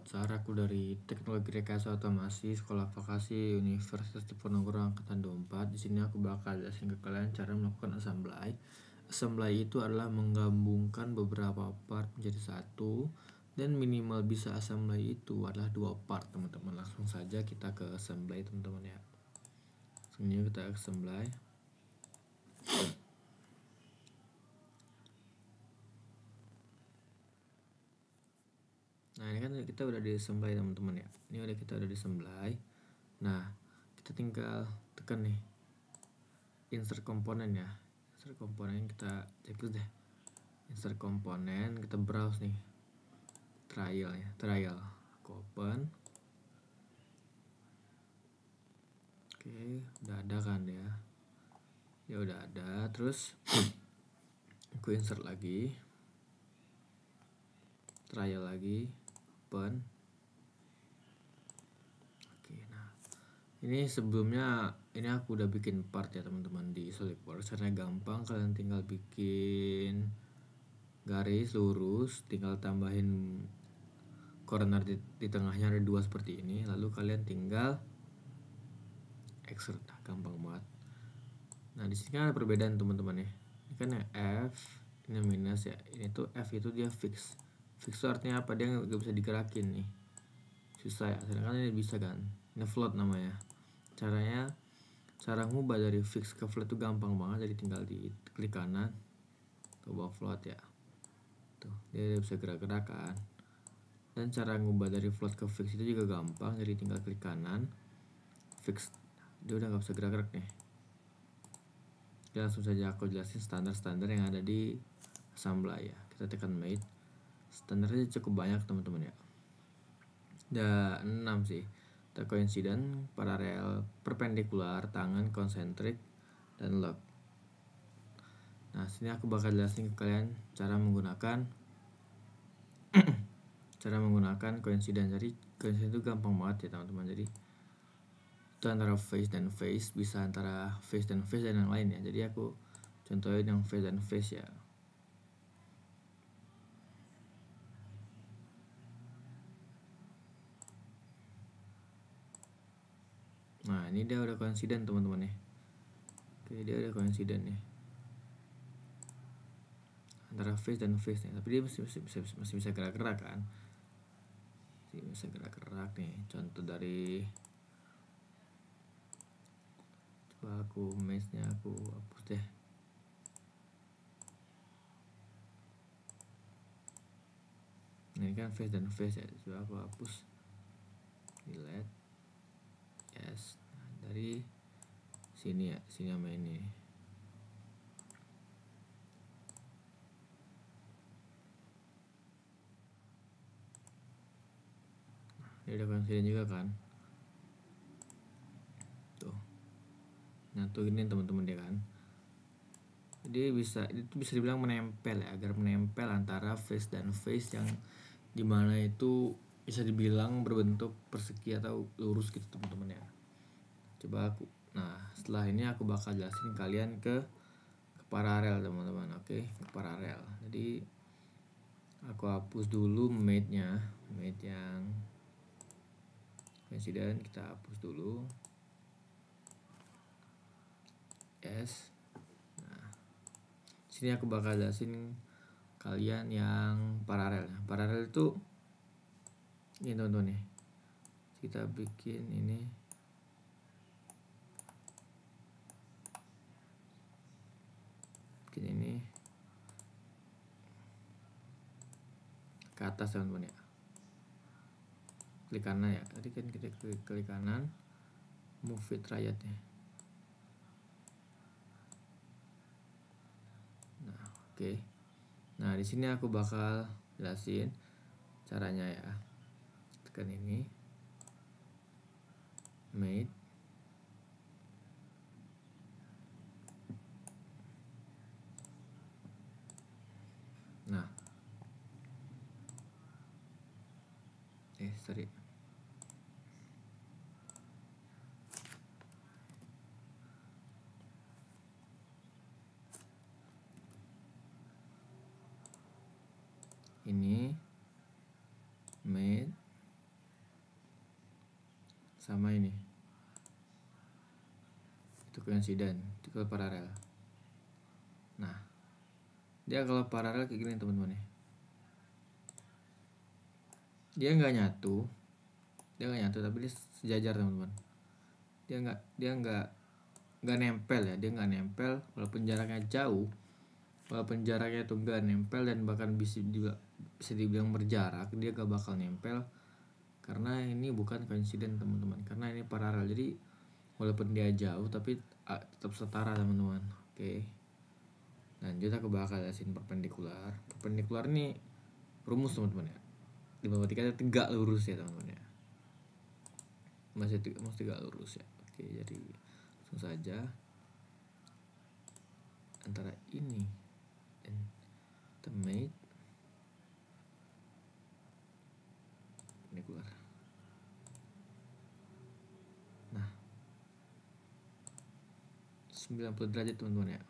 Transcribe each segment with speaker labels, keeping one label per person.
Speaker 1: Saudara, aku dari Teknologi Rekayasa Otomasi Sekolah Vokasi Universitas Diponegoro Angkatan 24. Di sini aku bakal jelasin ke kalian cara melakukan assembly. Assembly itu adalah menggabungkan beberapa part menjadi satu, dan minimal bisa assembly itu adalah 2 part, teman-teman. Langsung saja kita ke assembly, teman-teman ya. Ini kita assembly. Nah, ini kan kita udah di assembly, teman-teman ya. Kita udah di assembly. Nah, kita tinggal tekan nih insert komponen ya. Insert komponen, kita cek deh. Insert komponen, kita browse nih. Trial. Aku open. Oke, udah ada kan ya. Ya udah ada. Terus aku insert lagi. Trial lagi. Open. Oke, nah. Ini sebelumnya aku udah bikin part ya, teman-teman, di SolidWorks. Caranya gampang, kalian tinggal bikin garis lurus, tinggal tambahin corner di tengahnya ada 2 seperti ini, lalu kalian tinggal extrude. Nah, gampang banget. Nah, di sini kan ada perbedaan, teman-teman ya. Ini kan ya F, ini minus ya. Ini tuh F itu dia fix. Fix itu artinya apa? Dia nggak bisa digerakin nih. Susah ya. Sedangkan ini bisa kan. Ini float namanya. Cara ngubah dari fix ke float itu gampang banget. Jadi tinggal di klik kanan, coba float ya. Tuh, dia bisa gerak-gerak kan. Dan cara ngubah dari float ke fix itu juga gampang. Jadi tinggal klik kanan, fix. Dia udah nggak bisa gerak-gerak nih. Jadi langsung saja aku jelasin standar-standar yang ada di assembly ya. Kita tekan made. Standarnya cukup banyak, teman-teman ya. Ada 6 sih. Ada coincident, paralel, perpendikular, tangan, concentric, dan log. Nah, sini aku bakal jelasin ke kalian cara menggunakan coincident. Jadi coincident itu gampang banget ya, teman-teman. Jadi itu antara face dan face, bisa antara face dan face dan yang lain ya. Jadi aku contohin yang face dan face ya. Nah, ini dia udah coincident, teman-teman ya. Oke, dia udah coincident nih antara face dan face nih. Tapi dia masih bisa gerak-gerak kan. Masih bisa gerak-gerak nih. Contoh dari, coba aku mesh-nya aku hapus deh. Nah, ini kan face dan face ya. Coba aku hapus. Delete. Yes. Nah, dari sini ya, sini sama ini. Ini udah coincident juga kan. Tuh. Nah, tuh ini teman-teman dia kan. Jadi itu bisa dibilang menempel ya, agar menempel antara face dan face yang dimana itu bisa dibilang berbentuk persegi atau lurus gitu, teman-teman ya. Nah, setelah ini aku bakal jelasin kalian ke paralel, teman-teman. Oke, ke paralel. Jadi aku hapus dulu made yang coincident, kita hapus dulu. Yes. Nah, sini aku bakal jelasin kalian yang paralel. Paralel itu ini, teman-teman nih. Kita bikin ini. Bikin ini ke atas, teman-teman ya. Klik kanan ya. Tadi kan kita klik kanan, move it right ya. Nah, oke. Nah, di sini aku bakal jelasin caranya ya. Tekan ini, made. Nah, sorry. Ini made. sama ini. Itu coincident, itu kalau paralel. Nah, dia kalau paralel kayak gini teman-teman ya. Dia nggak nyatu tapi dia sejajar teman-teman. Dia nggak nempel ya, dia nggak nempel walaupun jaraknya jauh, walaupun jaraknya itu nggak nempel dan bahkan bisa dibilang berjarak, dia gak bakal nempel karena ini bukan coincident teman-teman, karena ini paralel. Jadi walaupun dia jauh tapi tetap setara teman-teman. Oke, lanjut aku bakal jelasin perpendikular. Perpendikular ini rumus teman-teman ya, di matematika tegak lurus ya teman-teman ya, masih tegak lurus ya. Oke, jadi langsung saja antara ini dan temate perpendikular. Nah, 90 derajat teman-teman ya.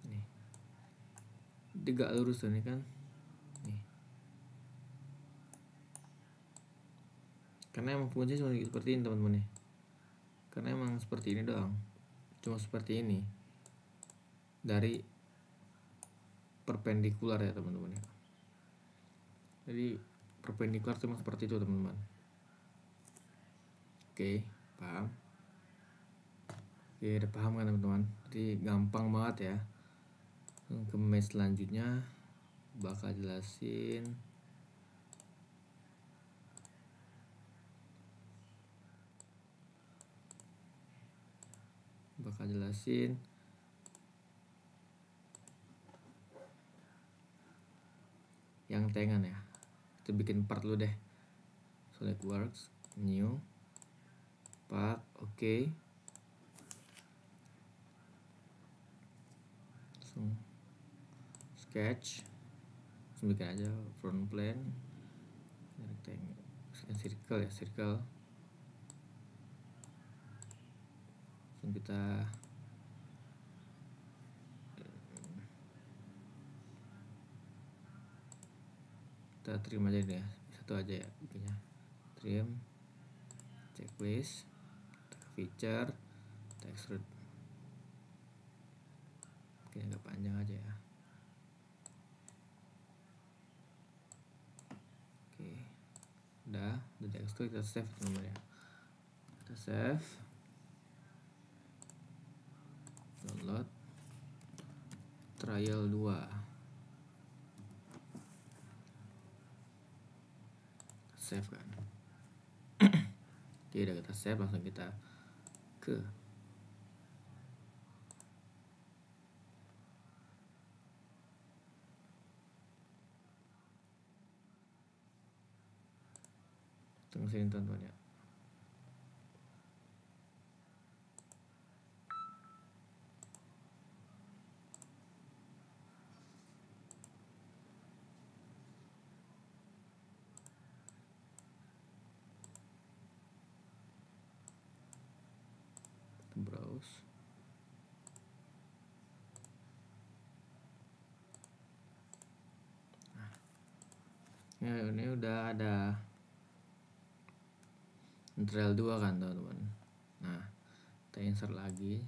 Speaker 1: Nih, tegak lurus tuh nih kan. Nih, karena emang fungsinya cuma seperti ini teman-teman ya, karena emang seperti ini doang, cuma seperti ini dari perpendikular ya teman-teman ya. Jadi perpendikular cuma seperti itu teman-teman. Oke, paham? Oke, udah paham kan teman-teman? Jadi gampang banget ya. Ke match selanjutnya bakal jelasin yang tengan ya. Kita bikin part dulu deh. SolidWorks, new part, oke. Langsung sketch, langsung bikin aja front plane, rectangle, circle ya, circle. Langsung kita trim aja deh, satu aja ya bikinnya. Trim, checklist, feature, extrude. Oke, agak panjang aja ya. Oke, udah extrude, kita save nomor ya. Kita save, download, trial 2, save kan. Oke, udah kita save, langsung kita ke tunggu sini teman-teman ya. Browse. Nah, ini udah ada trial 2 kan teman-teman. Nah, kita insert lagi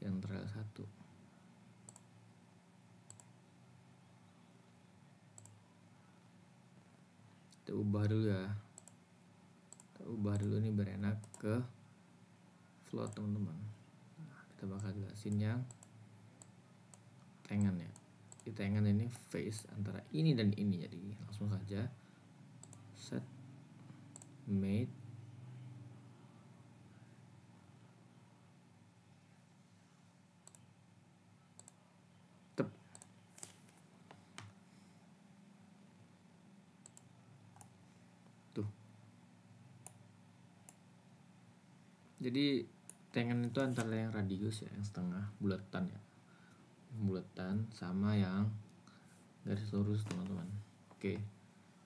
Speaker 1: yang trial 1. Kita ubah dulu ya. Kita ubah dulu nih biar enak ke float teman-teman. Nah, kita bakal jelasin yang tangan ya. Di tangan ini face antara ini dan ini, jadi langsung saja set made tep. Tuh. Jadi tangan itu antara yang radius ya, yang setengah bulatan ya. Bulatan sama yang garis lurus teman-teman. Oke,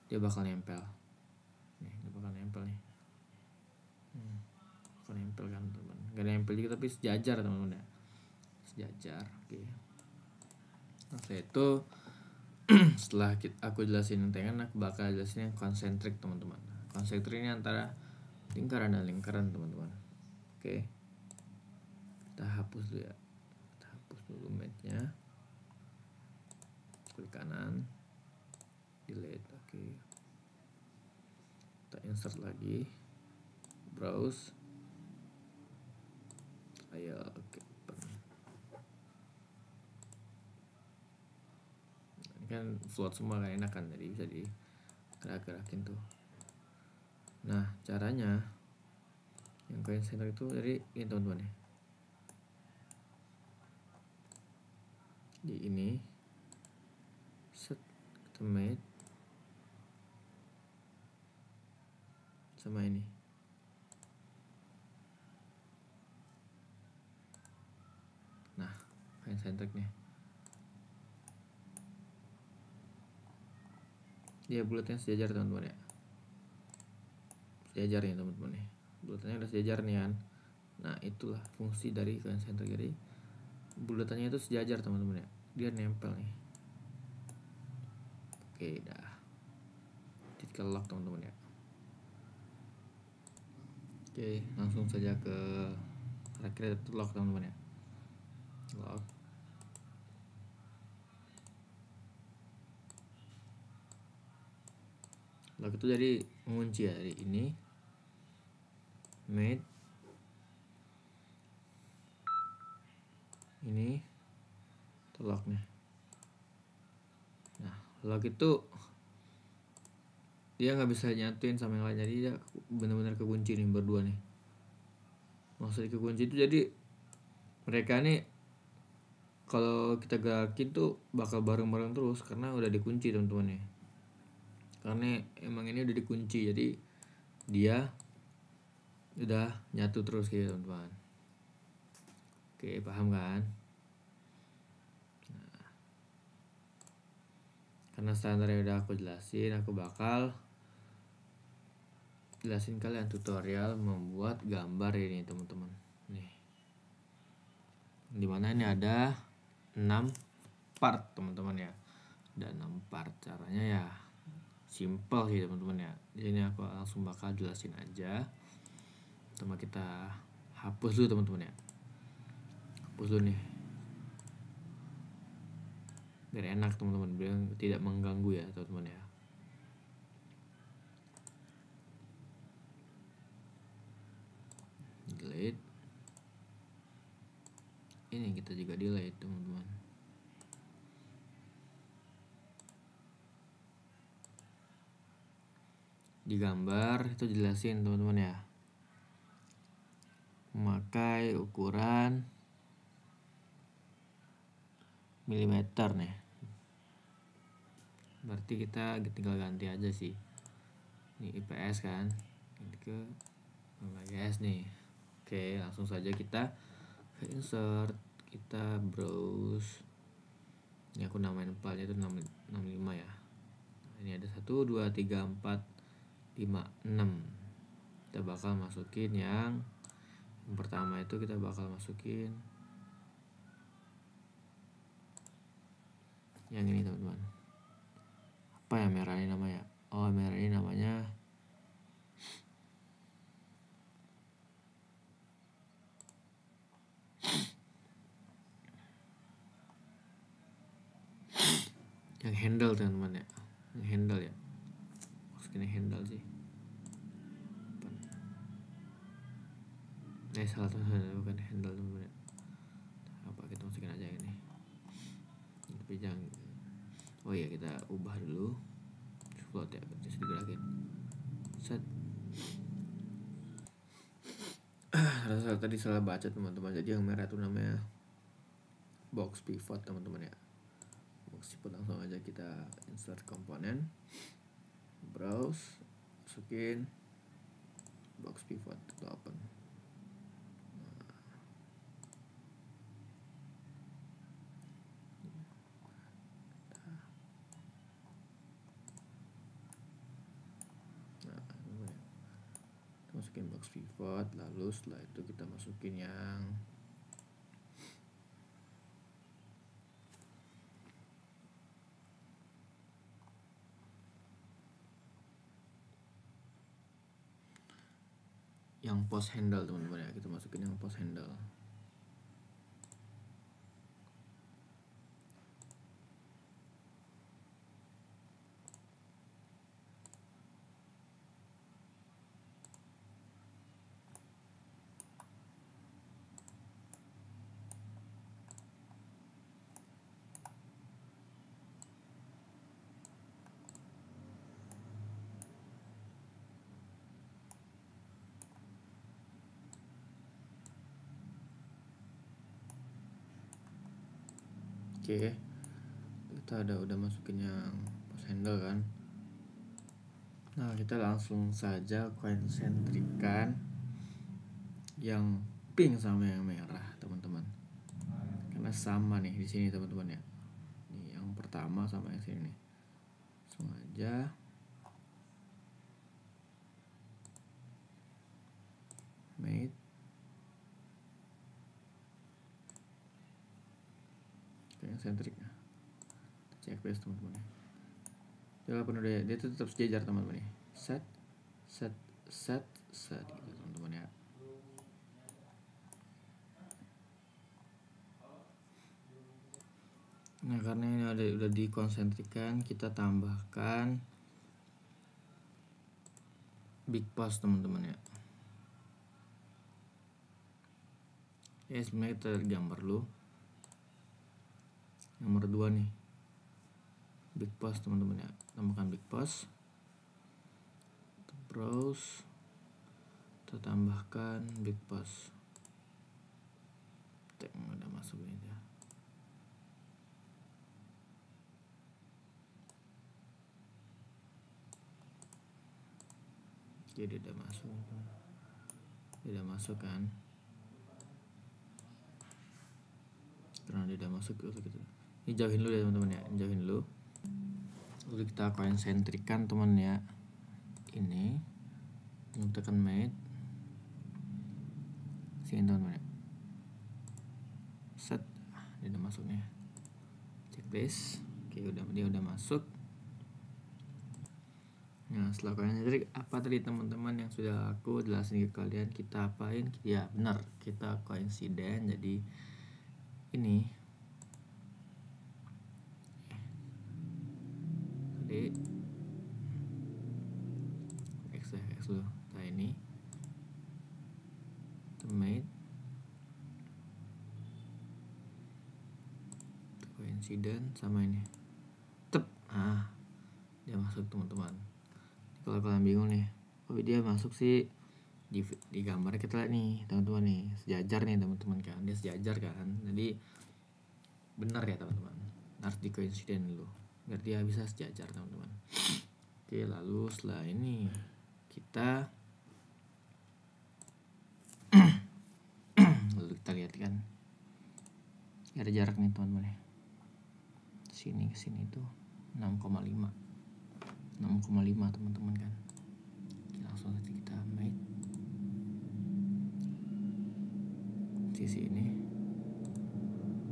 Speaker 1: dia bakal nempel nih, dia bakal nempel nih. Bakal nempel kan teman, nggak nempel juga tapi sejajar teman-teman ya, sejajar. Oke, Nah, setelah itu setelah aku jelasin yang tangen, aku bakal jelasin yang konsentrik teman-teman. Konsentrik ini antara lingkaran dan lingkaran teman-teman. Oke, kita hapus dulu ya. Kita hapus dulu match-nya, klik kanan, delete. Oke, kita insert lagi, browse, ayo. Oke, open. Ini kan float semua kan, enakan, jadi bisa digerak-gerakin tuh. Nah, caranya yang coin center itu jadi ini teman-teman ya. Di ini set kita mate sama ini. Nah, coin centernya dia bulatnya sejajar teman-teman ya. Sejajar nih teman-teman nih, bulatannya udah sejajar nih kan. Nah, itulah fungsi dari coin center, jadi bulatannya itu sejajar teman-teman ya, dia nempel nih. Oke, dah kita lock teman-teman ya. Oke, langsung saja ke akhirnya lock teman-teman ya. Lock. Lock itu jadi mengunci ya, dari ini mate, ini locknya. Nah, lock itu dia nggak bisa nyatuin sama yang lain, jadi dia benar-benar kekunci nih berdua nih. Maksudnya kekunci itu jadi mereka nih kalau kita gerakin tuh bakal bareng-bareng terus karena udah dikunci teman-teman ya. Karena emang ini udah dikunci, jadi dia udah nyatu terus gitu teman-teman. Oke, paham kan? Nah, karena standarnya udah aku jelasin, aku bakal jelasin kalian tutorial membuat gambar ini teman-teman. Nih, dimana ini ada 6 part teman-teman ya. Ada 6 part. Caranya ya simple sih teman-teman ya. Di sini aku langsung bakal jelasin aja. Pertama kita hapus dulu teman-teman ya. Hapus dulu nih, biar enak teman-teman, biar tidak mengganggu ya teman-teman ya. Delete. Ini kita juga delete teman-teman. Di gambar itu jelasin teman-teman ya, memakai ukuran milimeter nih. Berarti kita tinggal ganti aja sih. Ini IPS kan, ini ke IPS nih. Oke, langsung saja kita ke insert, kita browse. Ini aku namain filenya itu 65 ya. Ini ada 1, 2, 3, 4, 5, 6. Kita bakal masukin yang pertama itu, kita bakal masukin yang ini teman-teman. Apa yang merah ini namanya? Oh, merah ini namanya yang handle teman-teman ya. Yang handle ya, masukin handle sih. Salah teman-teman, bukan handle teman-teman ya. Apa, kita masukin aja ini. Tapi jangan, oh iya, kita ubah dulu float ya, bisa digerakin. Set. Tadi salah baca teman-teman, jadi yang merah itu namanya box pivot teman-teman ya. Box pivot, langsung aja kita insert komponen, browse, masukin box pivot, itu open. Masukin box pivot, lalu setelah itu kita masukin yang yang post handle teman-teman ya, kita masukin yang post handle. Oke, kita udah masukin yang post handle kan. Nah, kita langsung saja konsentrikan yang pink sama yang merah teman-teman, karena sama nih di sini teman-teman ya. Ini yang pertama sama yang sini nih, langsung aja mate. Yang sentriknya cek base teman-teman ya. Walaupun udah dia tetap sejajar teman-teman ya. Set gitu teman-teman ya. Nah, karena ini udah dikonsentrikan, kita tambahkan big post teman-teman ya. Ya sebenarnya kita gambar dulu. Nomor 2 nih, big post teman-teman ya. Tambahkan big post, kita browse, kita tambahkan big post. Tag udah masuk ini ya. Jadi udah masuk kan, karena dia udah masuk gitu. Ini jauhin dulu ya teman-teman ya, jauhin dulu. Lalu kita konsentrikan teman ya. Ini tekan mate sini teman-teman ya. Set, dia udah masuk nih. Cek this. Oke, dia udah masuk. Nah, setelah konsentrik, apa tadi teman-teman yang sudah aku jelasin ke kalian, kita apain? Ya benar, kita koinsiden. Jadi ini tadi X dulu. Nah ini mate koinsiden sama ini. Tep. Ah, dia masuk teman-teman. Kalau kalian bingung nih, oh dia masuk sih di gambar kita lihat nih teman-teman nih, sejajar nih teman-teman kan, dia sejajar kan. Jadi benar ya teman-teman, harus di koinsiden dulu biar dia bisa sejajar teman-teman. Oke, lalu setelah ini kita lalu kita lihat kan ada jarak nih teman-teman ya, sini ke sini tuh 6,5 teman-teman kan. Langsung saja kita make sisi ini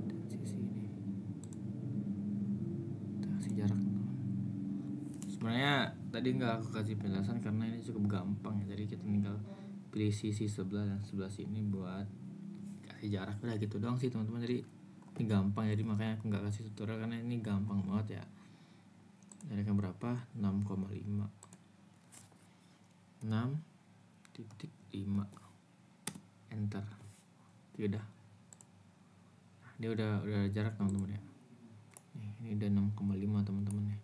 Speaker 1: dan sisi ini, kita kasih jarak teman-teman. Sebenarnya tadi nggak aku kasih penjelasan karena ini cukup gampang ya, jadi kita tinggal pilih sisi sebelah dan sebelah sini buat kasih jarak, udah gitu doang sih teman-teman. Jadi ini gampang, jadi makanya aku nggak kasih tutorial karena ini gampang banget ya. Jaraknya berapa? 6,5 6.5 enter. Oke, udah. Nah, dia udah jarak teman-teman ya. Ini udah 6,5 teman-teman ya.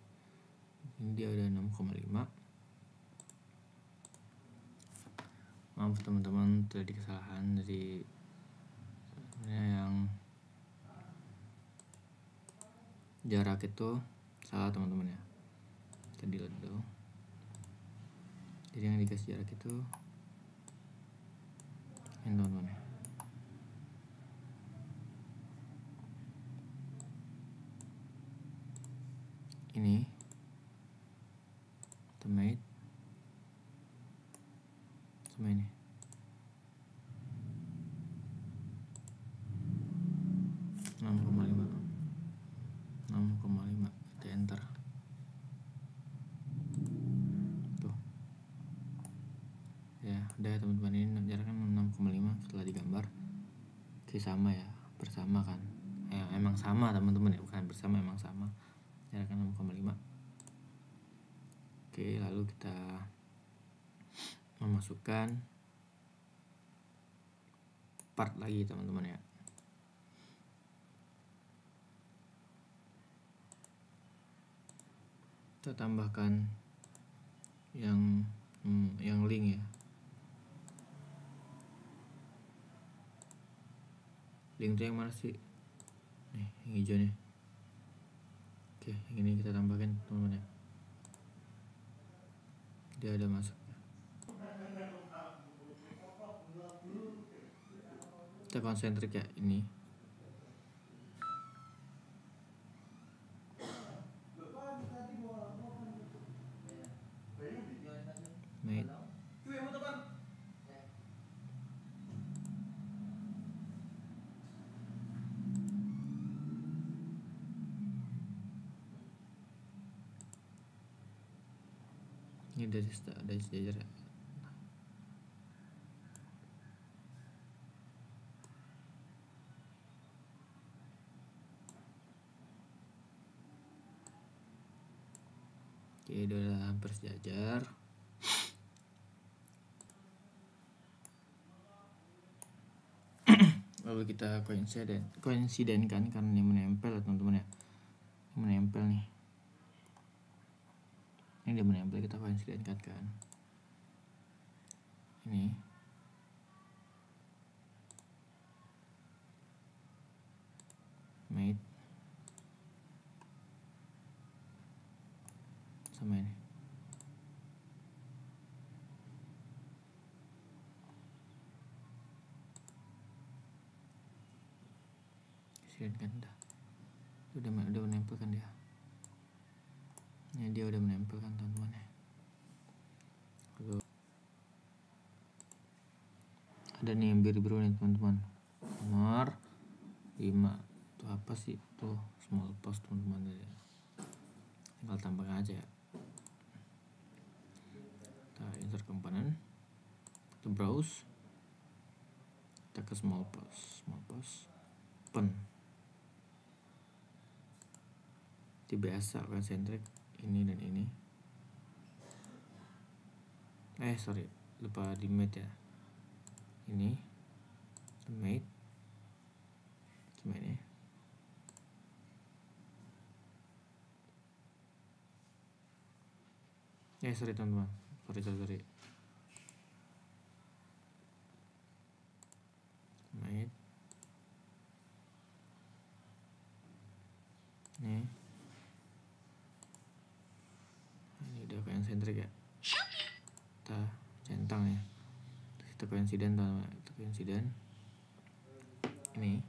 Speaker 1: Ini dia udah 6,5. Maaf teman-teman, tadi kesalahan dari yang jarak itu salah teman-teman ya. Tadi dulu. Jadi yang dikasih jarak itu ini teman-teman ya. Ini temate sama ini 6,5 kita enter tuh ya. Udah ya teman-teman, ini Oke, sama ya, bersama kan ya, emang sama teman-teman ya, bukan bersama, emang sama jarak 6,5. Oke, lalu kita memasukkan part lagi teman-teman ya. Kita tambahkan yang link ya, link itu yang mana sih, nih yang hijau nih. Oke, yang ini kita tambahkan teman-teman ya, dia ada masuk. Kita konsentrik ya, ini mate. Ini dari sejajar ya. Oke, udah hampir sejajar. Lalu kita koinsidenkan karena ini menempel ya teman-teman ya, ini menempel nih, ini dia menempel, kita koinsidenkan kan, ini mate sama ini. Kan udah menempel kan dia. Ini dia udah menempel kan teman-teman ya. Lalu ada nih yang biru-biru nih teman-teman, nomor 5 itu apa sih, tuh small post teman-teman ya. Tinggal tambahkan aja ya. Kita insert component, kita browse, kita ke small post open. Di biasa concentric ini dan ini. Sorry, lupa di mate ya. Ini mate cuma ini. Sorry teman-teman, sorry. Mate nih, ini udah concentric ya, kita centang ya, kita coincident teman-teman, kita coincident ini.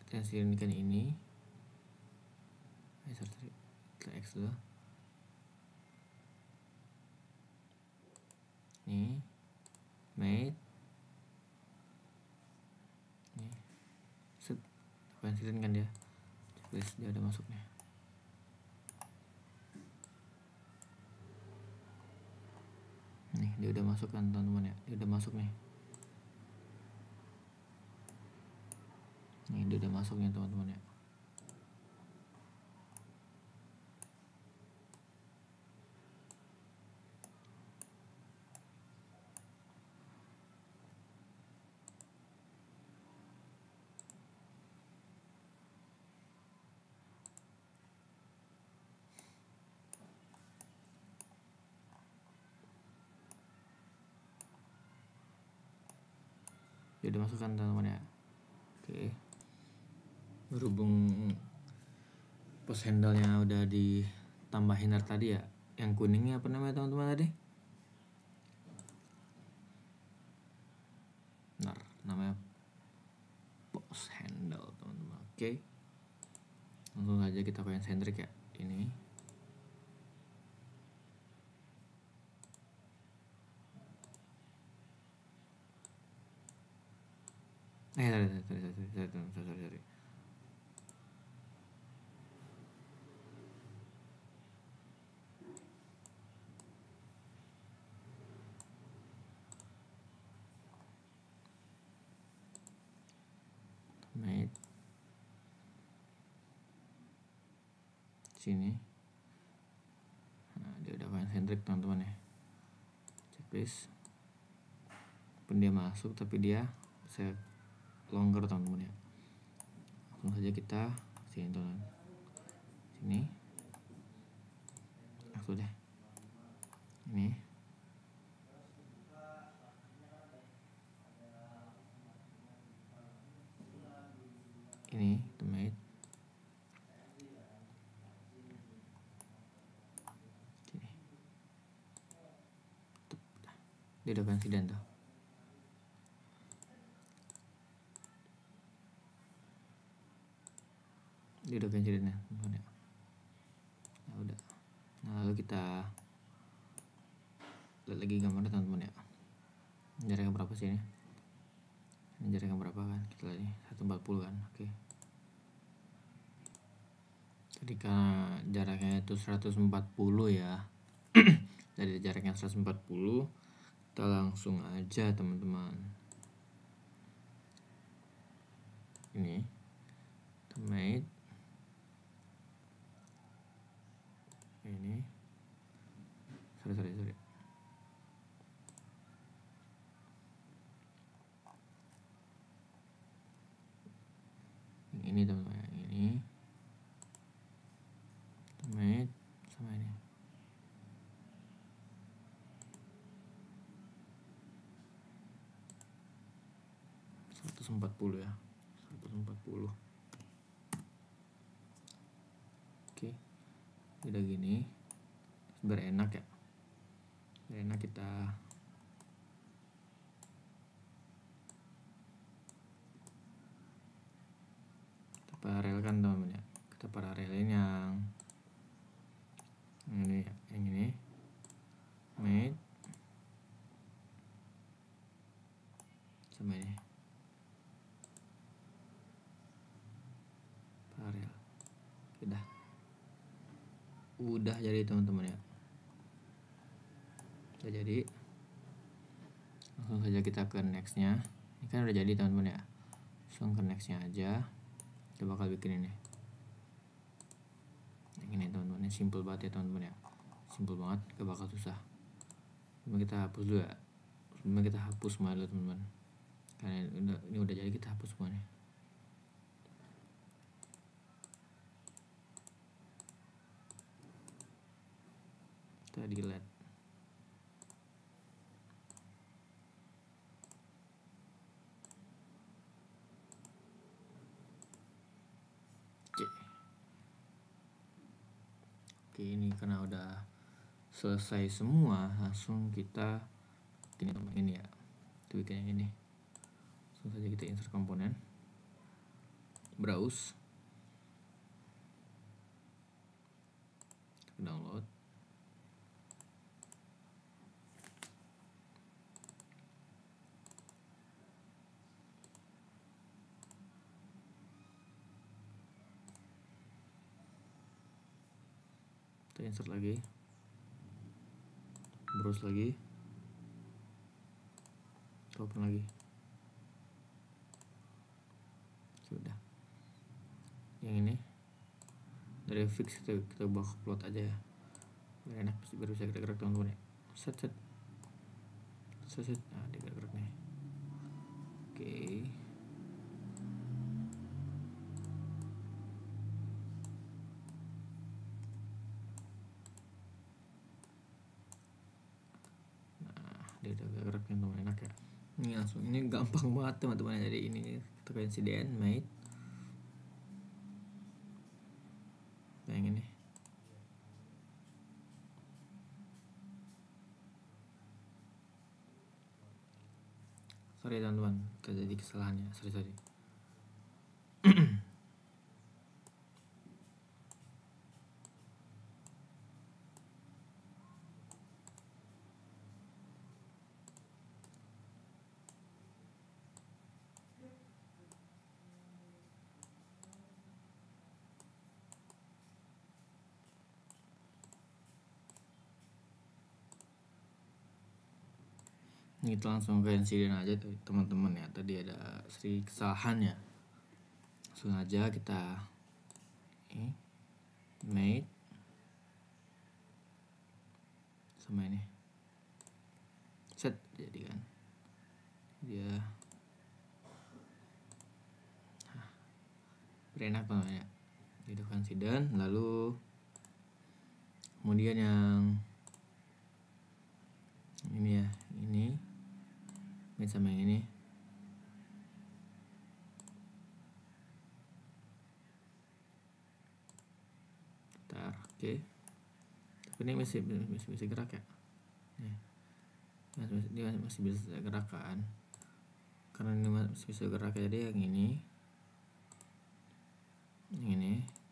Speaker 1: Kita coincidentkan ini. Sorry, kita X dulu. Nih mate nih, set coincident kan dia, checklist dia ada masuknya. Nih dia udah masuk kan teman-teman ya, dia udah masuk nih. Nih dia udah masuknya teman-teman ya. Dia udah masuk kan teman-teman ya. Oke, berhubung post handle-nya udah ditambahin tadi ya, yang kuningnya apa namanya teman-teman tadi? Benar, namanya post handle teman-teman. Oke, langsung aja kita concentric ya, ini. Sorry. mate sini. Nah, dia udah concentric teman-teman ya, checklist pun dia masuk, tapi dia bisa longer teman-teman ya. Langsung saja kita sini teman, sini langsung deh ini. Ini teman, sini dia udah konsisten tuh. Dia udah konsisten ya teman-teman ya. Nah udah, nah lalu kita lihat lagi gambarnya teman-teman ya, jaraknya berapa sih ini jaraknya berapa kan, kita lihat ini 140 kan. Oke, ketika jaraknya itu 140 ya dari jaraknya 140 kita langsung aja teman-teman ini mate ini sorry ini teman-teman, ini mate sama ini. Ya 140. Oke, udah gini biar enak ya, biar enak kita paralelkan teman-teman ya. Kita paralelin yang ini mate sama ini paralel. Udah jadi teman-teman ya, udah jadi. Langsung saja kita ke nextnya. Ini kan udah jadi teman-teman ya, langsung ke nextnya aja. Kita bakal bikin ini yang ini teman-teman. Ini simple banget ya teman-teman ya, simple banget, gak bakal susah. Cuma kita hapus dulu ya, sebelumnya kita hapus semua dulu teman-teman, karena ini udah jadi. Kita hapus semuanya, kita delete. Oke, ini karena udah selesai semua, langsung kita bikin ini ya, kita bikin yang ini. Langsung saja kita insert komponen, browse, download. Kita insert lagi, browse lagi, open lagi. Sudah, yang ini dari fix kita bawa upload aja ya, biar enak, biar bisa gerak-gerak teman-teman ya. Set nah dia gerak nih. Oke, dia udah gerak teman-teman, enak ya. Ini langsung, ini gampang banget teman-teman. Jadi ini kita coincident mate yang ini. Sorry teman-teman, terjadi kesalahannya, sorry. Kita langsung ke insiden aja tuh teman-teman ya. Tadi ada sedikit kesalahan ya, langsung aja kita make sama ini set, jadi kan dia berenak namanya gitu kan dan lalu kemudian yang ini ya, ini sama yang ini bentar, oke. Tapi ini masih gerak ya nih. Dia masih bisa gerak kan, karena ini masih bisa gerak, jadi yang ini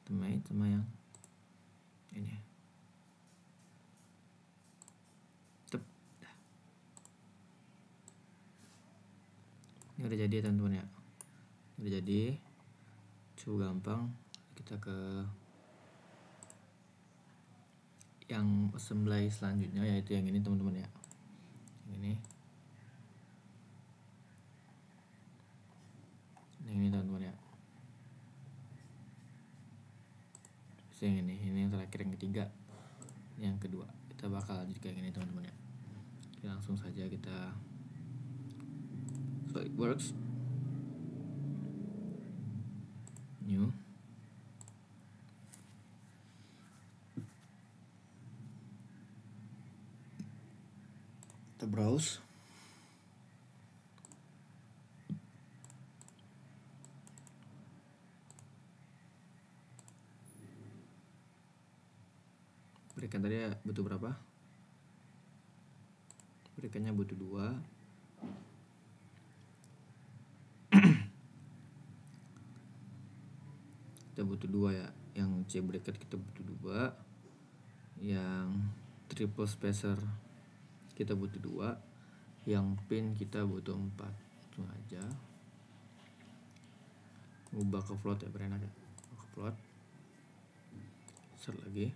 Speaker 1: teman sama yang ini tep. Ini udah jadi teman-teman ya, udah jadi cukup gampang. Kita ke yang assembly selanjutnya, yaitu yang ini teman-teman ya, yang ini teman-teman ya, yang ini yang terakhir, yang ketiga, yang kedua. Kita bakal lanjut kayak gini teman-teman ya. Langsung saja kita SolidWorks new, kita browse, berikan tadi ya, butuh berapa? Berikannya butuh 2. Kita butuh 2 ya, yang C bracket kita butuh 2, yang triple spacer kita butuh 2, yang pin kita butuh 4. Langsung aja ubah ke float ya, berenak ya, ke float, insert lagi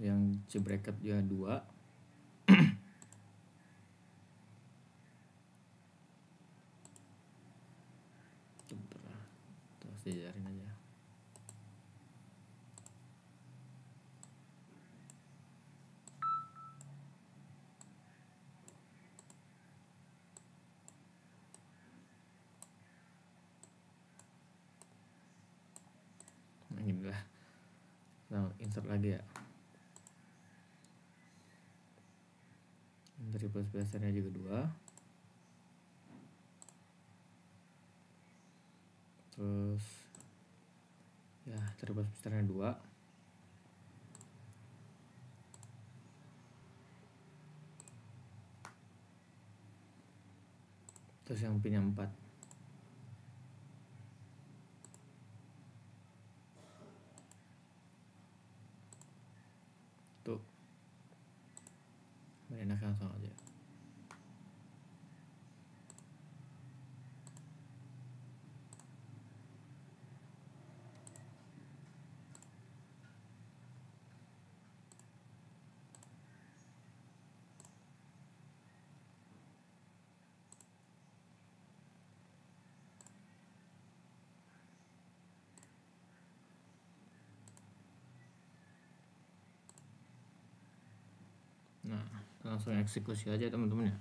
Speaker 1: yang C bracket ya 2. Terus dijarin aja. Nah inilah, nah insert lagi ya, triple spacernya juga 2, terus ya triple spacernya 2, terus yang pinnya 4. Tuh enak, langsung aja. Nah langsung eksekusi aja teman-teman ya.